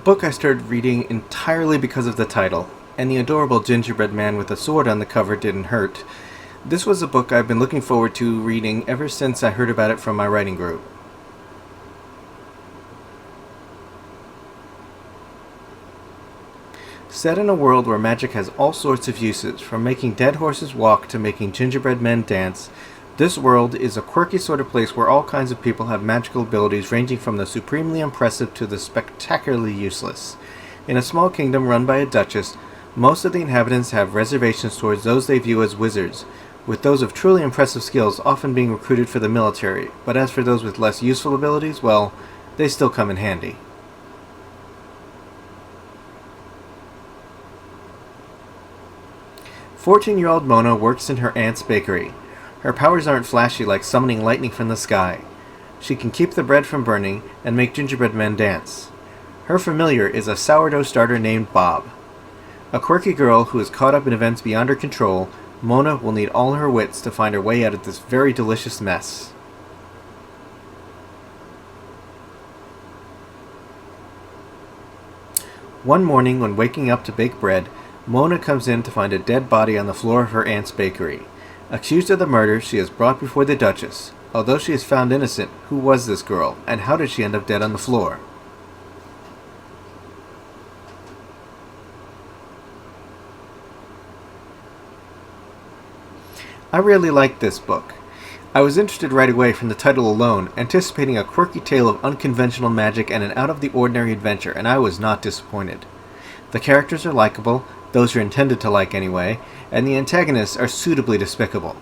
book I started reading entirely because of the title, and the adorable gingerbread man with a sword on the cover didn't hurt. This was a book I've been looking forward to reading ever since I heard about it from my writing group. Set in a world where magic has all sorts of uses, from making dead horses walk to making gingerbread men dance, this world is a quirky sort of place where all kinds of people have magical abilities ranging from the supremely impressive to the spectacularly useless. In a small kingdom run by a duchess, most of the inhabitants have reservations towards those they view as wizards, with those of truly impressive skills often being recruited for the military, but as for those with less useful abilities, well, they still come in handy. "14-year-old Mona works in her aunt's bakery. Her powers aren't flashy like summoning lightning from the sky. She can keep the bread from burning and make gingerbread men dance. Her familiar is a sourdough starter named Bob. A quirky girl who is caught up in events beyond her control, Mona will need all her wits to find her way out of this very delicious mess." One morning when waking up to bake bread, Mona comes in to find a dead body on the floor of her aunt's bakery. Accused of the murder, she is brought before the Duchess. Although she is found innocent, who was this girl, and how did she end up dead on the floor? I really liked this book. I was interested right away from the title alone, anticipating a quirky tale of unconventional magic and an out-of-the-ordinary adventure, and I was not disappointed. The characters are likable, those you're intended to like anyway, and the antagonists are suitably despicable.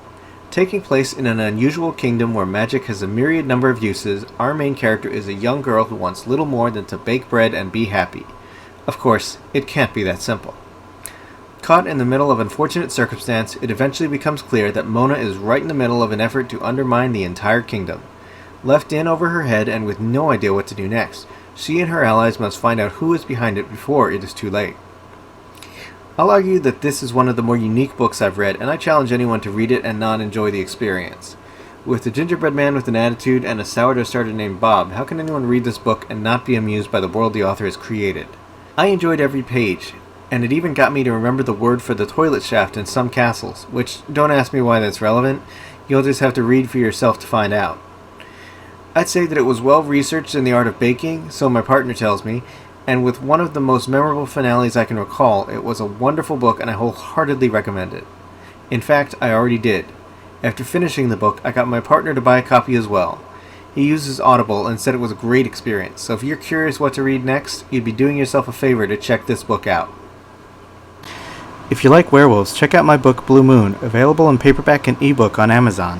Taking place in an unusual kingdom where magic has a myriad number of uses, our main character is a young girl who wants little more than to bake bread and be happy. Of course, it can't be that simple. Caught in the middle of unfortunate circumstance, it eventually becomes clear that Mona is right in the middle of an effort to undermine the entire kingdom. Left in over her head and with no idea what to do next, she and her allies must find out who is behind it before it is too late. I'll argue that this is one of the more unique books I've read, and I challenge anyone to read it and not enjoy the experience. With a gingerbread man with an attitude and a sourdough starter named Bob, how can anyone read this book and not be amused by the world the author has created? I enjoyed every page, and it even got me to remember the word for the toilet shaft in some castles, which, don't ask me why that's relevant, you'll just have to read for yourself to find out. I'd say that it was well researched in the art of baking, so my partner tells me, and with one of the most memorable finales I can recall, it was a wonderful book and I wholeheartedly recommend it. In fact, I already did. After finishing the book, I got my partner to buy a copy as well. He uses Audible and said it was a great experience, so if you're curious what to read next, you'd be doing yourself a favor to check this book out. If you like werewolves, check out my book Blue Moon, available in paperback and ebook on Amazon.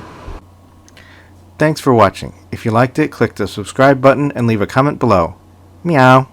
Thanks for watching. If you liked it, click the subscribe button and leave a comment below. Meow.